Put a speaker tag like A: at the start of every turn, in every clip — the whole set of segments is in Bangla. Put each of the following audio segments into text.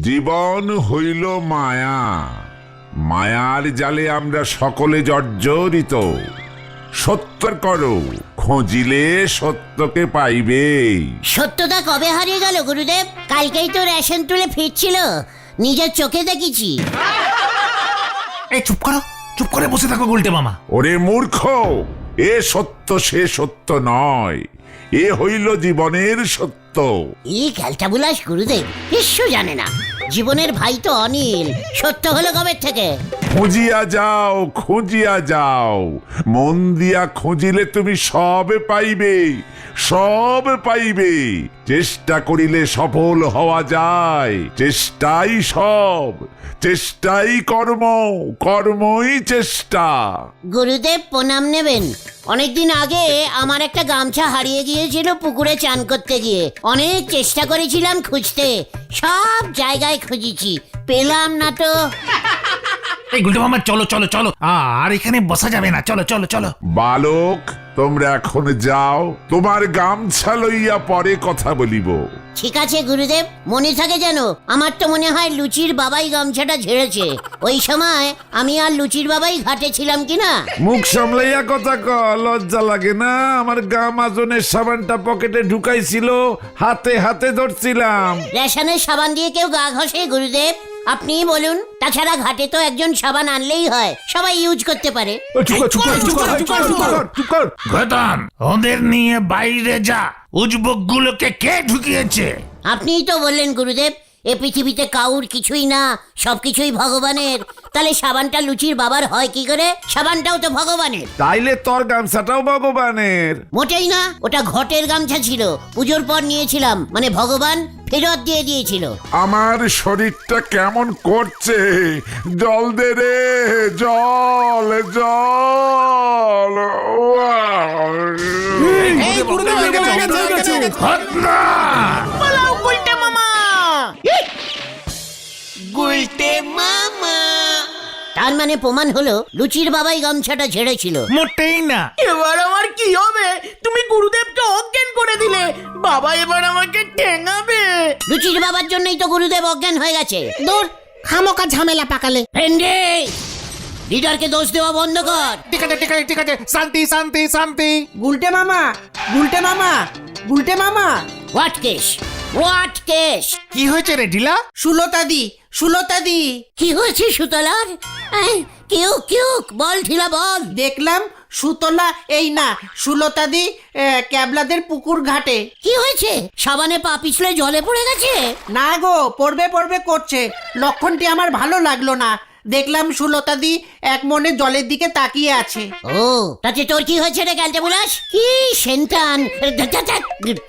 A: জীবন হইল মায়া, মায়ার জালে আমরা সকলে জর্জরিত। সত্য করো, খোঁজিলে সত্যকে পাইবে।
B: সত্যটা কবে হারিয়ে গেল গুরুদেব? কালকেই তো রেশন তুলে ফিরছিল, নিজের চোখে দেখেছি।
C: এই চুপ করো, চুপ করে বসে থাকো গুলটে মামা।
A: ওরে মূর্খ, এ সত্য সে সত্য নয়, এ হইল জীবনের সত্য।
B: এই খেলটা বুলাস গুরুদেব কিছু জানে না। জীবনের ভাই তো অনিল, সত্য হলো কবে থেকে?
A: খুঁজিয়া যাও, খুঁজিয়া যাও, মন দিয়া খুঁজিলে তুমি সব পাইবে, সব পাইবে। চেষ্টা করিলে সফল হওয়া যায়, চেষ্টাই সব, চেষ্টাই কর্ম, কর্মই চেষ্টা।
B: গুরুদেব প্রণাম নেবেন। অনেকদিন আগে আমার একটা গামছা হারিয়ে গিয়েছিল পুকুরে চান করতে গিয়ে। অনেক চেষ্টা করেছিলাম খুঁজতে, সব জায়গায় খুঁজেছি, পেলাম না তো।
C: এই গুলটে মামা চলো চলো চলো, আর এখানে বসা যাবে না, চলো চলো চলো।
A: বালক, তোমরা এখন যাও, তোমার গামছা লইয়া পরে কথা বলিব।
B: ঠিক আছে গুরুদেব, মনে থাকে যেন। আমার তো মনে হয় লুচির বাবাই গামছাটা ঝেড়েছে। ওই সময় আমি আর লুচির বাবাই ঘাটে ছিলাম কিনা।
A: মুখ সামলাইয়া কথা ক, লজ্জা লাগে না? আমার গামাজনের সাবানটা পকেটে ঢুকাইছিল, হাতে হাতে ধরছিলাম।
B: রেশনের সাবান দিয়ে কেউ গা ঘষে গুরুদেব? আপনিই বলুন। তাছাড়া ঘাটে তো একজন সাবান আনলেই হয়, সবাই ইউজ করতে পারে।
C: গদান, ওদের নিয়ে বাইরে যা। উজবুক গুলোকে কে ঢুকিয়েছে?
B: আপনিই তো বললেন গুরুদেব, এ পৃথিবীতে কাউর কিছুই না, সবকিছুই ভগবানের। তাহলে সাবানটা লুচির বাবার হয় কি করে? সাবানটাও তো ভগবানের।
A: তাইলে তোর গামছাটাও ভগবানের?
B: মোটেই না, ওটা ঘটের গামছা ছিল, পুজোর পর নিয়েছিলাম, মানে ভগবান ফেরত দিয়ে দিয়েছিল।
A: আমার শরীরটা কেমন করছে, জল দে রে, জল জল।
B: তার মানে প্রমাণ হলো লুচির বাবাই গামছাটা ঝেড়েছিল।
C: মোটেই না।
D: এবার আমার কি হবে? তুমি গুরুদেবকে অজ্ঞান করে দিলে। বাবা এবার আমাকে ঠেঙাবে।
B: লুচির বাবার জন্যই তো গুরুদেব অজ্ঞান হয়ে গেছে।
D: দূর, খামোকা ঝামেলা পাকালে।
B: ভেন্ডে, লিডারকে দোষ দেওয়া বন্ধ কর।
C: ঠিক আছে ঠিক আছে ঠিক আছে, শান্তি শান্তি শান্তি।
D: গুলটে মামা, গুলটে মামা, গুলটে মামা।
B: What case, what case?
C: কি হয়েছে রে ঢিলা?
D: সুলতাদি, সুলতাদি,
B: কি হয়েছে সুতলার? কেউ কেউ বল, ঢিলা বল।
D: দেখলাম সুতলা, এই না সুলতাদি, ক্যাবলাদের পুকুর ঘাটে।
B: কি হয়েছে? সাবানে পা পিছলে জলে পড়ে গেছে?
D: না গো, পড়বে পড়বে করছে। লক্ষণটি আমার ভালো লাগলো না। দেখলাম সুলতাদি এক মনে জলের দিকে তাকিয়ে আছে।
B: ও, তাতে তোর কি হয়েছে রে ক্যালটা বুলাস? কি সেন্টান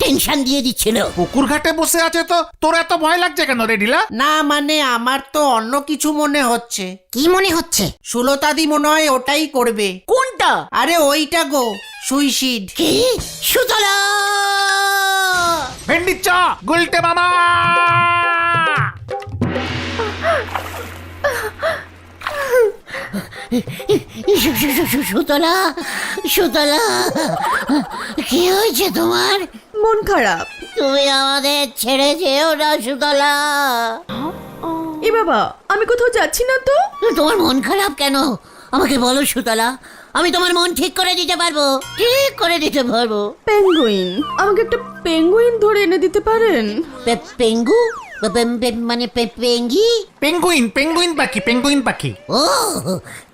B: টেনশন দিয়ে দিচ্ছিল।
C: পুকুর ঘাটে বসে আছে তো তোর এত ভয় লাগছে কেন রে ঢিলা?
D: না মানে আমার তো অন্য কিছু মনে হচ্ছে।
B: কি মনে হচ্ছে?
D: সুলতাদি মনে হয় ওটাই করবে। কোনটা? আরে ওইটা গো, সুইসাইড।
B: কি? সুতলা!
C: ভেন্ডি চা, গুলটে মামা।
B: সুতলা, সুতলা, কি হয়েছে তোমার?
E: মন খারাপ।
B: তুমি আমাদের ছেড়ে যেও না সুতলা।
E: এ বাবা, আমি কোথাও যাচ্ছি না তো।
B: তোমার মন খারাপ কেন? আমাকে বলো সুতলা, আমি তোমার মন ঠিক করে দিতে পারবো, ঠিক করে দিতে পারবো।
E: পেঙ্গুইন, আমাকে একটা পেঙ্গুইন ধরে এনে দিতে পারেন?
B: পেঙ্গু মানে পেঙ্গি?
C: পেঙ্গুইন, পেঙ্গুইন পাখি, পেঙ্গুইন পাখি।
B: ও,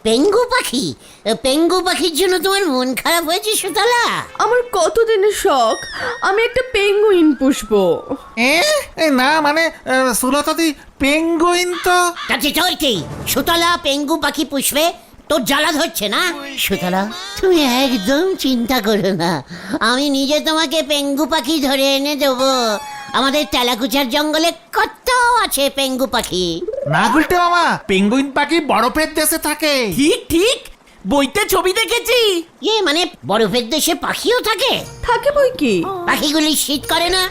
B: পেঙ্গু পাখি। পেঙ্গু পাখির জন্য তোমার মন খারাপ হয়েছে সুতলা?
E: আমার কতদিনের শখ, আমি একটা পেঙ্গুইন পুষবো।
C: না মানে সুলতাদি, পেঙ্গুইন তো।
B: তাতে তোর কি? সুতলা পেঙ্গু পাখি পুষবে? তোর জ্বালা ধরছে না? সুতলা, তুমি একদম চিন্তা করো না, আমি নিজে তোমাকে পেঙ্গু পাখি ধরে এনে দেবো। আমাদের তেলাকুচার জঙ্গলে কত আছে পেঙ্গু পাখি।
C: না গুলটে মামা, পেঙ্গুইন পাখি বরফের দেশে থাকে।
D: ঠিক ঠিক, বইতে ছবি দেখেছি।
B: মানে বরফের দেশে পাখিও থাকে?
E: থাকে বই কি,
B: পাখিগুলি শীত করে না?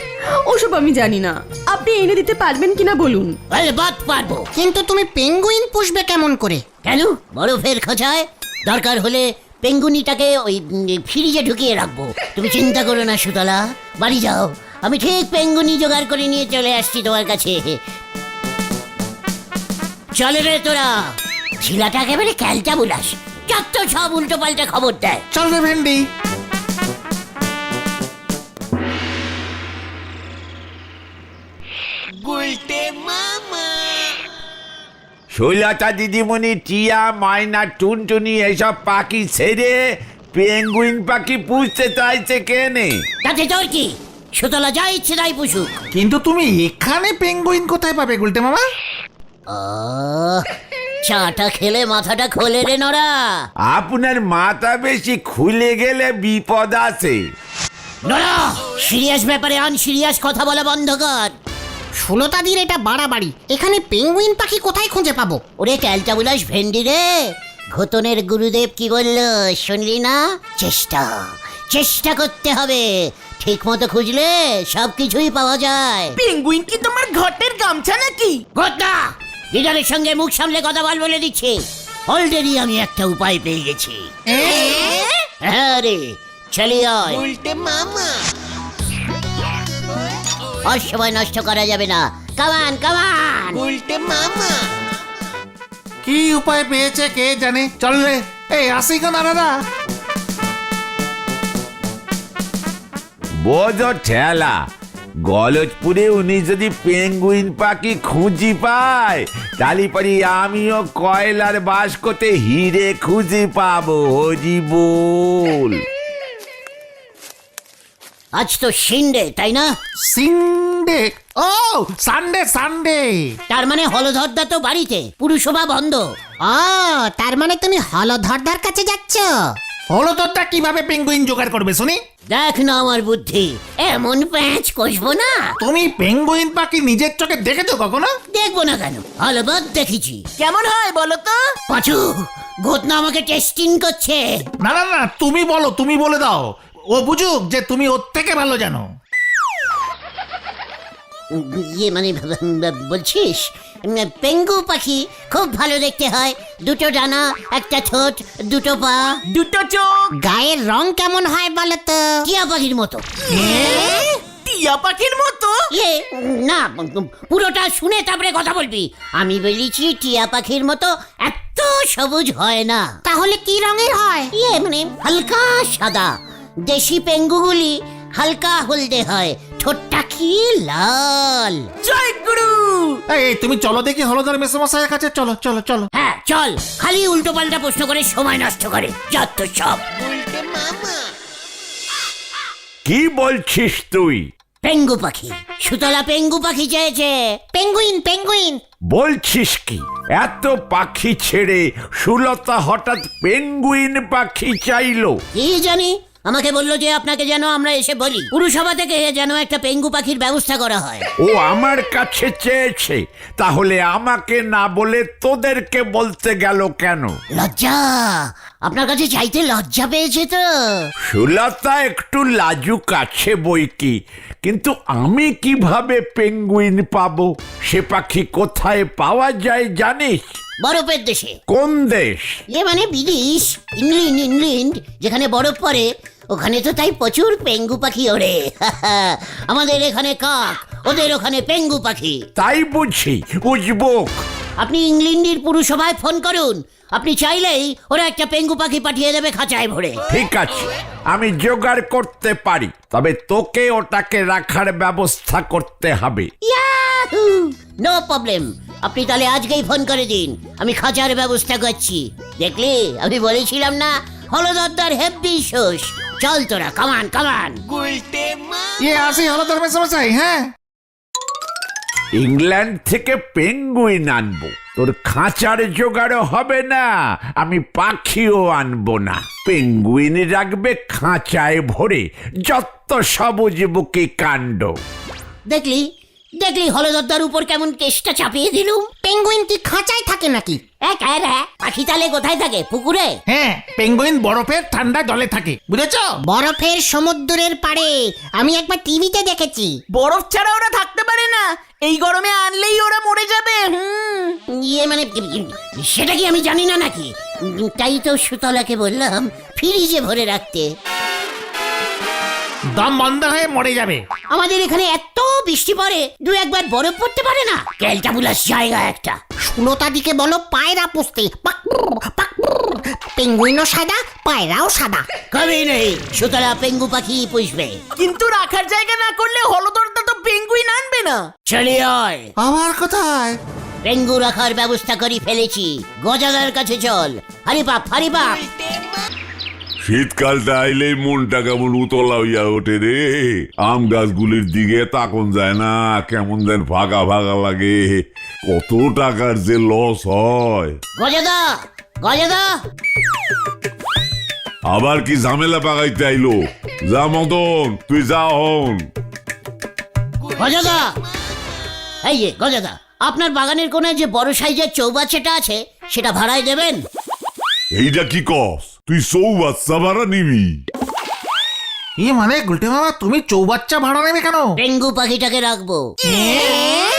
E: ওসব আমি জানি না, আপনি এনে দিতে পারবেন কিনা বলুন।
B: বাদ পারবো।
F: কিন্তু তুমি পেঙ্গুইন পুষবে কেমন করে?
B: কেন? বরফের খোঁজায় দরকার হলে পেঙ্গুনিটাকে ওই ফ্রিজে ঢুকিয়ে রাখবো। তুমি চিন্তা করো না সুতলা, বাড়ি যাও, আমি ঠিক পেঙ্গুনি জোগাড় করে নিয়ে চলে আসছি তোমার কাছে। চলে রে তোরা, ছিলাটা একেবারে ক্যালটা বুলাস, যত সব উল্টো পাল্টা খবর দেয়।
C: চল রে ভেন্ডি।
A: শৈলতা দিদিমণি, টিয়া, ময়না, টুনটুনি এসব পাখি ছেড়ে পেঙ্গুইন পাখি পুষতে চাইছে কেনে?
B: তাতে তোর কি? সুতলা যা ইচ্ছে তাই পুষুক।
C: কিন্তু তুমি এখানে পেঙ্গুইন কোথায় পাবে গুলটে মামা?
B: চাটা খেলে মাথাটা খোলে রে নরা।
A: আপনার মাথা বেশি খুলে গেলে বিপদ আছে।
B: নরা, সিরিয়াস ব্যাপারে আনসিরিয়াস কথা বলা বন্ধ কর।
F: সুলতাদির এটা বাড়াবাড়ি। এখানে পেঙ্গুইন পাখি কোথায় খুঁজে পাবো?
B: ওরে ক্যালটা বুলাস ভেন্ডি রে, ঘতনের গুরুদেব কি বলল শুনলি না? চেষ্টা চেষ্টা করতে হবে, ঠিক মতো খুঁজলে সবকিছুই পাওয়া যায়।
G: পেঙ্গুইন কি তোমার ঘটের গামছা নাকি?
B: ঘটনা লিডারের সঙ্গে মুখ সামলে কথা বলে দিচ্ছি। অলরেডি আমি একটা উপায় পেয়ে গেছি। হ্যাঁ রে, চলি আয়।
G: উল্টে মামা,
B: আর সময় নষ্ট করা যাবে না। কামান কামান।
G: উল্টে মামা।
C: কি উপায় পেয়েছে কে জানে। চল রে, এই আসি গো নারাদা।
A: বোঝো ঠেলা, গলজপুরে উনি যদি পেঙ্গুইন পাখি খুঁজি পায়, তাহলে পরে আমিও কয়লার বাস্কতে হিরে খুঁজে পাবো। হরি বল।
B: আজ তো সিন্ডে, তাই না?
C: সিন্ডে? ও সানডে সানডে।
B: তার মানে হলধরদা তো বাড়িতে, পুরসভা বন্ধ।
F: ও, তার মানে তুমি হলধরদার কাছে যাচ্ছ?
C: হলো তোরটা কিভাবে পেঙ্গুইন জোগাড় করবে শুনি?
B: দেখ না আমার বুদ্ধি, এমন প্যাঁচ কষবো না।
C: তুমি পেঙ্গুইন পাখি নিজের চোখে দেখেছো কখনো?
B: দেখবো না কেন, হলবত দেখেছি।
G: কেমন হয় বলো তো?
B: পাঁচু, ঘটনা আমাকে টেস্টিং করছে।
C: না না না, তুমি বলো, তুমি বলে দাও। ও বুঝুক যে তুমি ওর থেকে ভালো জানো।
B: ইয়ে মানে বলছিস, পেঙ্গু পাখি খুব ভালো দেখতে হয়, দুটো ডানা, একটা ঠোঁট, দুটো পা,
G: দুটো চোখ,
F: গায়ের রং কেমন হয় বলো তো?
B: টিয়া পাখির মতো।
G: টিয়া পাখির মতো?
B: ইয়ে না, পুরোটা শুনে তারপরে কথা বলবি। আমি বলেছি টিয়া পাখির মতো এত সবুজ হয় না।
F: তাহলে কি রঙের হয়?
B: ইয়ে মানে হালকা সাদা। দেশি পেঙ্গুগুলি হালকা হলদে হয়, ঠোঁটটা কি লাল।
G: জয় গুরু।
C: এই তুমি চলো দেখি হলধর মেসোমশাইয়ের কাছে। চলো চলো চলো।
B: হ্যাঁ চল, খালি উল্টো পাল্টা প্রশ্ন করে সময় নষ্ট করে যত সব।
G: উল্টে মামা।
A: কি বলছিস তুই?
B: পেঙ্গু পাখি, সুতলা পেঙ্গু পাখি চেয়েছে।
F: Penguin penguin.
A: বলছিস কি? এত পাখি ছেড়ে সুলতা হঠাৎ পেঙ্গুইন পাখি চাইলো?
B: কি জানি, আমাকে বললো যে আপনাকে যেন আমরা এসে বলি, পুরসভা থেকে যেন একটা পেঙ্গু পাখির ব্যবস্থা করা হয়।
A: ও আমার কাছে চেয়েছে, তাহলে আমাকে না বলে তোদেরকে বলতে গেল কেন?
B: লজ্জা, আপনার কাছে চাইতে লজ্জা পেয়েছে তো?
A: সুলতা একটু লাজুক আছে বই কি, কিন্তু আমি কিভাবে পেঙ্গুইন পাবো? সে পাখি কোথায় পাওয়া যায় জানিস?
B: বরফের দেশে।
A: কোন দেশ?
B: এ মানে বিদেশ, ইংল্যান্ড, যেখানে বরফ পড়ে ওখানে তো তাই প্রচুর পেঙ্গু পাখি ওড়ে। আমাদের এখানে কাক, ওদের ওখানে পেঙ্গু পাখি।
A: তাই বুঝি, উজবুক।
B: আপনি ইংল্যান্ডের পুরসভায় ফোন করুন, আপনি চাইলেই ওরা একটা পেঙ্গু পাখি পাঠিয়ে দেবে খাঁচায় ভরে।
A: ঠিক আছে, আমি জোগাড় করতে পারি, তবে তোকে ওটাকে রাখার ব্যবস্থা করতে হবে।
B: ইয়াহু! নো প্রবলেম, আপনি তাহলে আজকেই ফোন করে দিন, আমি খাঁচার ব্যবস্থা করছি। দেখলি, আমি বলেছিলাম না হলদরদার হেব্বি শোষ। চল তোরা, কামান কামান।
G: উল্টে মামা।
C: ইয়ে আসি হলধর মেসোমশাই। হ্যাঁ,
A: ইংল্যান্ড থেকে পেঙ্গুইন আনবো, তোর খাঁচার জোগাড়ও হবে না, আমি পাখিও আনবো না। পেঙ্গুইন রাখবে খাঁচায় ভরে, যত সবুজ বুকি কাণ্ড।
B: দেখলি দেখলি হলদরদার উপর কেমন কেসটা চাপিয়ে দিলুম।
F: পেঙ্গুইন কি খাঁচায় থাকে নাকি?
B: পাখি তাহলে কোথায় থাকে? পুকুরে?
C: হ্যাঁ, পেঙ্গুইন বরফের ঠান্ডা জলে থাকে, বুঝেছো?
F: বরফের সমুদ্রের পাড়ে আমি একবার টিভিতে দেখেছি।
G: বরফ ছাড়া ওরা থাকতে পারে না, এই গরমে আনলেই ওরা মরে যাবে।
B: ইয়ে মানে সেটা কি আমি জানি না নাকি? তাই তো সুতলাকে বললাম ফ্রিজে ভরে রাখতে।
C: দম বন্ধ হয়ে মরে যাবে।
B: আমাদের এখানে এত বৃষ্টি পড়ে, দু একবার বরফ পড়তে পারে না। ক্যালটাবুলাস জায়গা একটা।
F: সুলতাদিকে বলো পায়রা পুষতে। পেঙ্গুইনও সাদা, পায়রাও সাদা।
B: কবে নেই সুতলা পেঙ্গু পাখি পুষবে।
G: কিন্তু রাখার জায়গা না করলে হলদরদা তো পেঙ্গুইন আনবে না।
B: চলে আয়,
C: আবার কোথায়?
B: পেঙ্গু রাখার ব্যবস্থা করে ফেলেছি। গজাদার কাছে চল। হারি বাপ, হারি বাপ।
H: শীতকালটা আইলেই মনটা কেমন উতলা হইয়া ওঠে রে। আম গাছগুলির দিকে তাকন যায় না, কেমন যেন ভাগা ভাগা লাগে। কত টাকার যে লস হয়।
B: গজাদা, গজাদা।
H: আবার কি ঝামেলা পাকাইতে আইলো? যা মদন, তুই যা হন।
B: গজাদা, এই যে গজাদা, আপনার বাগানের কোনায় যে বড় সাইজের চৌবাচ্চাটা আছে সেটা ভাড়ায় দেবেন?
H: এইটা কি কস? তুই চৌবাচ্চা ভাড়া নিবি?
C: মানে গুলটে মামা, তুমি চৌবাচ্চা ভাড়া নেবে কেন?
B: পেঙ্গু পাখিটাকে রাখবো।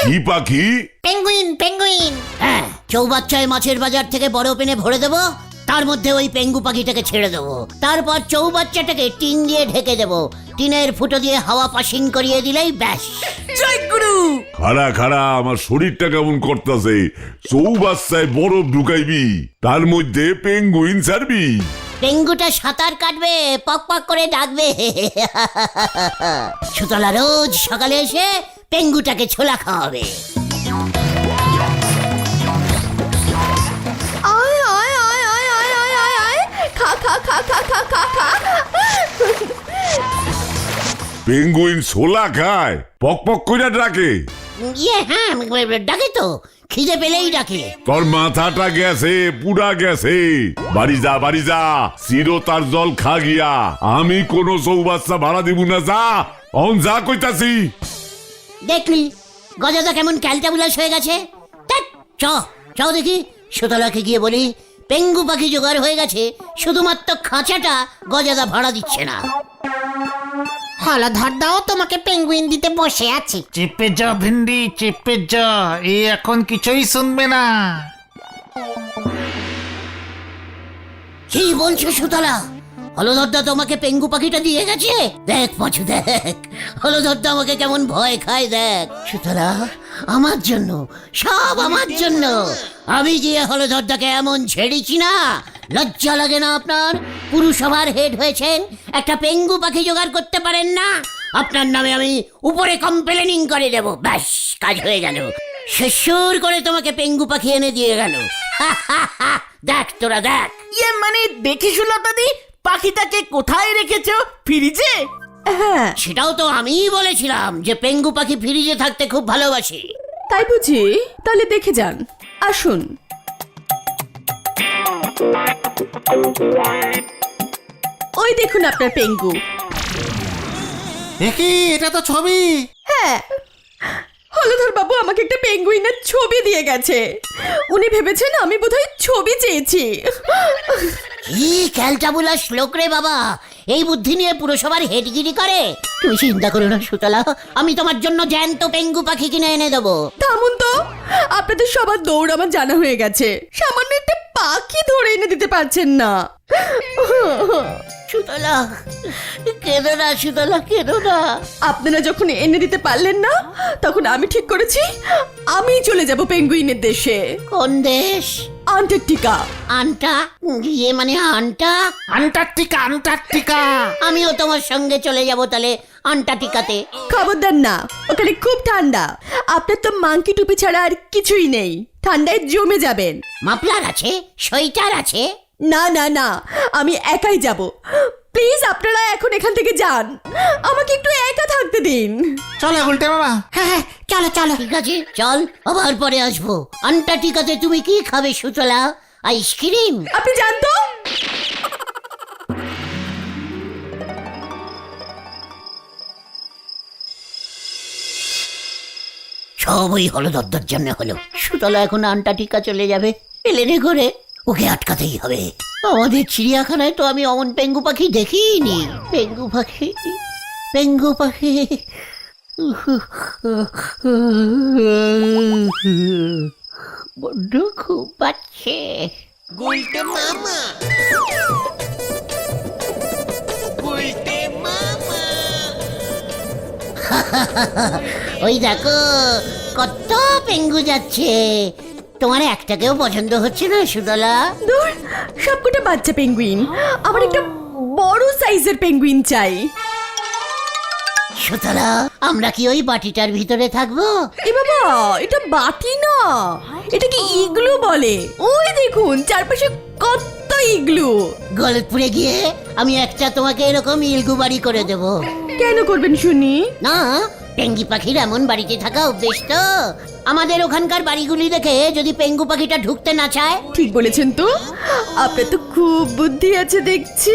H: কি পাখি?
F: Penguin, penguin.
B: হ্যাঁ, চৌবাচ্চায় মাছের বাজার থেকে বড় পেনে ভরে দেবো, তার মধ্যে ওই পেঙ্গু পাখিটাকে ছেড়ে দেবো। তারপর চৌবাচ্চাটাকে টিন দিয়ে ঢেকে দেবো। টিনের ফুটো দিয়ে হাওয়া পাসিং করিয়ে দিলেই ব্যাস।
G: জয় গুরু।
H: খাড়া খাড়া, আমার শরীরটা কেমন করতেছে। চৌবাচ্চায় বরফ ঢুকাইবি, তার মধ্যে পেঙ্গুইন ছাড়বি।
B: পেঙ্গুটা সাঁতার কাটবে, পক পক করে ডাকবে। সুতলা রোজ সকালে এসে পেঙ্গুটাকে ছোলা খাওয়াবে।
E: আয় আয় আয় আয় আয় আয় আয় আয়, খা খা খা খা খা খা খা।
H: পেঙ্গুইন ছোলা খায়, পক পক করে ডাকে।
B: হ্যাঁ, ডাকে তো, খিদে পেলেই ডাকে।
H: তোর মাথাটা গেছে, পুরা গেছে। বাড়ি যা, বাড়ি যা, চিরতার জল খা গিয়া। আমি কোনো চৌবাচ্চা ভাড়া দিব না, যা অন যা কইতাছি।
B: দেখলি গজাদা কেমন ক্যালটাবুলাস হয়ে গেছে। ধ্যাৎ, চ দেখি সুতলাকে গিয়ে বলি পেঙ্গু পাখি জোগাড় হয়ে গেছে, শুধুমাত্র খাঁচাটা গজাদা ভাড়া দিচ্ছে না।
F: হলধরদাও তোমাকে পেঙ্গুইন দিতে বসে আছে।
C: চেপে যা ভিন্ডি, চেপে যা। এ এখন কিছুই শুনবে না।
B: কি বলছো সুতলা? হলধরদা তোমাকে পেঙ্গু পাখিটা দিয়ে গেছে? দেখ পাঁচু, দেখ হলধরদা আমাকে কেমন ভয় খায়, দেখ। সুতলা, আমার জন্য, সব আমার জন্য। আমি গিয়ে হলধরদাকে এমন ছেড়েছি না, লজ্জা লাগে না আপনার? পুরসভার হেড হয়েছেন, একটা পেঙ্গু পাখি জোগাড় করতে পারেন না? আপনার নামে আমি উপরে কমপ্লেনিং করে দেব। ব্যাস, কাজ হয়ে গেল। শেষুর করে তোমাকে পেঙ্গু পাখি এনে দিয়ে গেল। দেখ তোরা, দেখ।
G: মানে দেখি সুলতাদি, পাখিটাকে কোথায় রেখেছো? ফ্রিজে?
E: হ্যাঁ,
B: সেটাও তো আমিই বলেছিলাম যে পেঙ্গু পাখি ফ্রিজে থাকতে খুব ভালোবাসে।
E: তাই বুঝি? তাহলে দেখে যান, আসুন। ওই দেখুন আপনার পেঙ্গু।
C: দেখি, এটা তো ছবি।
E: হ্যাঁ, হলধর বাবু আমাকে একটা পেঙ্গুইনের ছবি দিয়ে গেছে। উনি ভেবেছেন আমি বোধহয় ছবি চেয়েছি।
B: কি ক্যালটাবুলাস লোক রে বাবা, এই বুদ্ধি নিয়ে পুরসভার হেডগিরি করে। তুমি চিন্তা করো না সুতলা, আমি তোমার জন্য জ্যান্ত পেঙ্গু পাখি কিনে এনে দেবো।
E: থামুন তো, আপনাদের সবার দৌড় আমার জানা হয়ে গেছে। সামান্য একটা পাখি ধরে এনে দিতে পারছেন না।
B: সুতলা, কেঁদো না সুতলা, কেঁদো না।
E: আপনারা যখন এনে দিতে পারলেন না, তখন আমি ঠিক করেছি আমি চলে যাব পেঙ্গুইনের দেশে।
B: কোন দেশ?
E: আন্টার্কটিকা।
B: আন্টা? ইয়ে মানে আন্টা?
C: Antarctica, Antarctica.
B: আমিও তোমার সঙ্গে চলে যাব তাহলে আন্টার্কটিকাতে।
E: খবরদার না, ওখানে খুব ঠান্ডা। আপনার তো মাংকি টুপি ছাড়া আর কিছুই নেই, ঠান্ডায় জমে যাবেন।
B: মাফলার আছে, সোয়েটার আছে।
E: না না না, আমি একাই যাব। প্লিজ আপনারা এখন এখান থেকে যান, আমাকে একটু একা থাকতে দিন।
C: চলো গুলটে মামা।
F: হ্যাঁ, চলো চলো।
B: ঠিক আছে, চল, আবার পরে আসবো। আন্টার্কটিকাতে তুমি কি খাবে সুতলা? আইসক্রিম?
E: আপনি যান তো।
B: সব ওই হলদত্তর জন্য হলো। সুতলা এখন আন্টার্কটিকা চলে যাবে প্লেনে করে, ওকে আটকাতেই হবে। আমাদের চিড়িয়াখানায় তো আমি অমন পেঙ্গু পাখি দেখিনি। পেঙ্গু পাখি, পেঙ্গু পাখি। বড্ড খুব পাচ্ছে।
G: গুলটে মামা। গুলটে মামা।
B: ওই দেখো কত পেঙ্গু যাচ্ছে। তোমার একটাকেও পছন্দ হচ্ছে না সুতলা?
E: দূর, সবকটা বাচ্চা পেঙ্গুইন, আমার একটা বড় সাইজের পেঙ্গুইন চাই।
B: সুতলা, আমরা কি ওই বাটিটার ভিতরে থাকবো?
E: এ বাবা, এটা বাটি না, এটা কি ইগলু বলে। ওই দেখুন চারপাশে কত ইগলু।
B: গলতপুরে গিয়ে আমি একটা তোমাকে এরকম ইলগু বাড়ি করে দেব।
E: কেন করবেন শুনি?
B: না, পেঙ্গি পাখির এমন বাড়িতে থাকা অভ্যেস তো। আমাদের ওখানকার বাড়িগুলি দেখে যদি পেঙ্গু পাখিটা ঢুকতে না চায়।
E: ঠিক বলেছেন তো, আপনার তো খুব বুদ্ধি আছে দেখছি।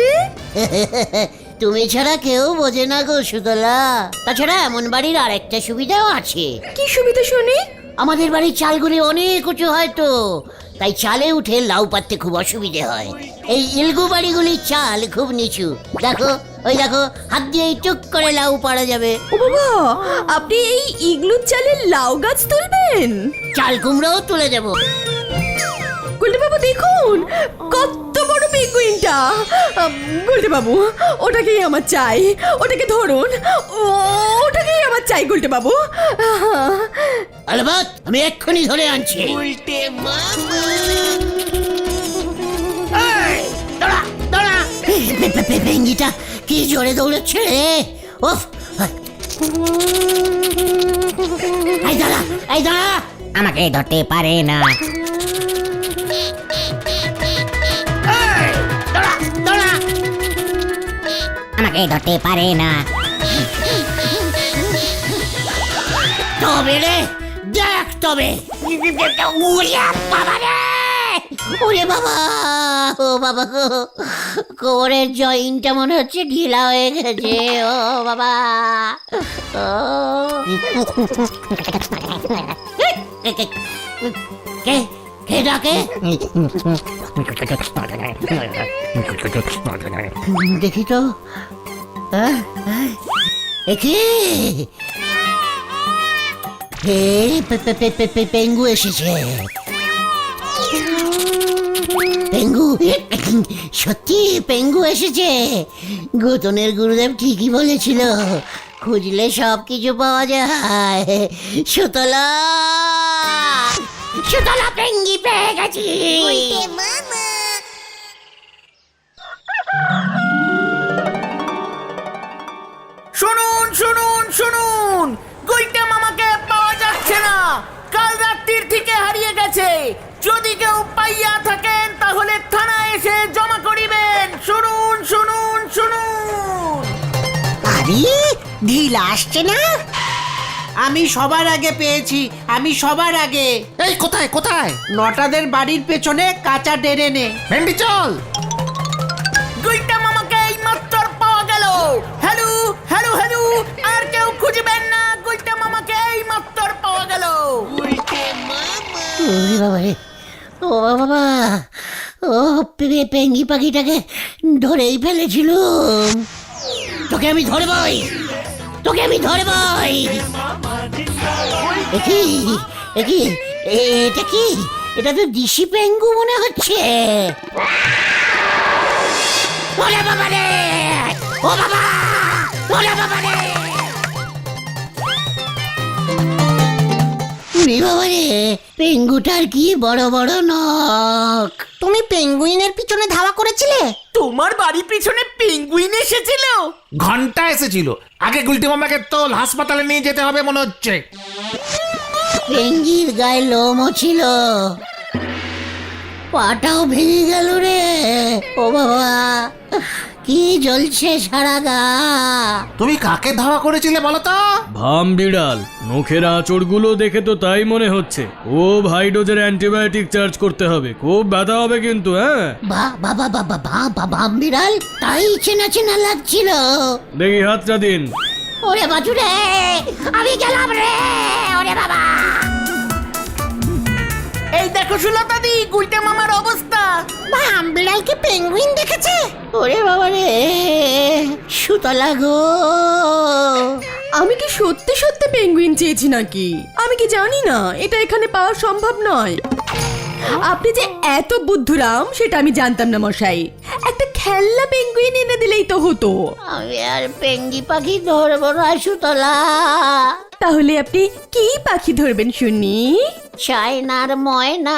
B: তুমি ছাড়া কেউ বোঝে না গো সুতলা। তাছাড়া এমন বাড়ির আরেকটা সুবিধাও আছে।
E: কি সুবিধা শুনি?
B: আমাদের বাড়ির চালগুলি অনেক উঁচু হয় তো, তাই চালে উঠে লাউ পাততে খুব অসুবিধে হয়। এই ইলগু বাড়িগুলির চাল খুব নিচু। দেখো, ওই দেখো, হাত দিয়ে টুক করে লাউ পাড়া যাবে।
E: ও বাবা, আপনি এই ইগলুর চালে লাউ গাছ তুলবেন?
B: চাল কুমড়োও তুলে দেবো।
E: গুলটে বাবু দেখুন কত বড় পেঙ্গুইনটা। গুলটে বাবু, ওটাকেই আমার চাই, ওটাকে ধরুন, ওটাকেই আমার চাই গুলটে বাবু।
B: আলবাত, আমি এক্ষুনি ধরে আনছি। পেঙ্গিটা কি জোরে দৌড়চ্ছে রে! ওফ! এই দাঁড়া, এই দাঁড়া!
F: আমাকে ধরতে পারে না। আমাকে ধরতে পারে না।
B: তবে রে, দেখ তবে! ওরে বাবা রে! ওরে বাবা! ও বাবা গো! কোমরের জয়েন্টটা মনে হচ্ছে ঢিলা হয়ে গেছে। ও বাবা! ও! কে কে ডাকে? দেখি তো। একে পেঙ্গু এসেছে। পেঙ্গু, সত্যি পেঙ্গু এসেছে। গোতনের গুরুদেব ঠিকই বলেছিল, খুঁজলে সব কিছু পাওয়া যায়। সুতলা, সুতলা, পেঙ্গি পেয়ে গেছি।
G: শুনুন শুনুন শুনুন, গুলটে মামাকে পাওয়া যাচ্ছে না। কাল রাত্রির থেকে হারিয়ে গেছে। যদি কেউ পাইয়া থাকেন তাহলে থানায় এসে জমা করিবেন। শুনুন শুনুন শুনুন।
F: আরে ঢিল আসছে না।
D: আমি সবার আগে পেয়েছি, আমি সবার আগে।
C: এই কোথায় কোথায়?
D: নটাদের বাড়ির পেছনে কাঁচা ডেরেনে।
C: ভেন্ডি চল।
G: গুলটে মামাকে এই মাত্র পাওয়া গেল। হ্যালো হ্যালো হ্যালো, আর কেউ খুঁজবেন না। গুলটে মামাকে এই মাত্র পাওয়া গেল।
B: ওরে বাবা রে! ও বাবা! ও পেঙ্গি পাখিটাকে ধরেই ফেলেছিলুম। তোকে আমি ধরবই, তোকে আমি ধরবই। একই একই, এটা কি? এটা তো দিশি পেঙ্গু মনে হচ্ছে। ওরে বাবা রে! ও বাবা! ওরে বাবা রে! উরে বাবা রে! পেঙ্গুটার কি বড় বড় নখ!
F: তুমি পেঙ্গুইনের পিছনে ধাওয়া করেছিলে?
G: তোমার বাড়ির পিছনে পেঙ্গুইন এসেছিল?
C: ঘন্টা এসেছিল। আগে গুলটি মামাকে তোল, হাসপাতালে নিয়ে যেতে হবে মনে হচ্ছে।
B: পেঙ্গির গায়ে লোমও ছিল, পাটাও ভেঙে গেল রে। ও বাবা, কি জ্বলছে সারা গা!
C: তুমি কাকে ধাওয়া করেছিলে বলো তো?
I: ভাম বিড়াল, নখের আঁচড়গুলো দেখে তো তাই মনে হচ্ছে। ও ভাই ডোজের অ্যান্টিবায়োটিক চার্জ করতে হবে, খুব ব্যথা হবে কিন্তু। হ্যাঁ,
B: বাবা বাবা বাবা বিড়াল, তাই চেনা চেনা লাগছিল।
I: দেখি হাতটা দিন।
B: ওরে বাজু রে, আমি গেলাম রে। ওরে বাবা!
G: এই দেখো সুলতাদি, গুলটে মামার অবস্থা।
F: ভাম বিড়াল কি পেঙ্গুইন দেখেছে?
B: ওরে বাবা রে! সুতলা গো!
E: আমি কি সত্যি সত্যি পেঙ্গুইন চেয়েছি নাকি? আমি কি জানি না এটা এখানে পাওয়া সম্ভব নয়? আপনি যে এত বুদ্ধুরাম সেটা আমি জানতাম না মশাই। একটা খেলনা পেঙ্গুইন এনে দিলেই তো হতো।
B: আমি আর পেঙ্গি পাখি ধরবো না সুতলা।
E: তাহলে আপনি কি পাখি ধরবেন শুনি?
B: চায়নার ময়না।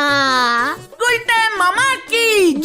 G: গুলটে মামা কি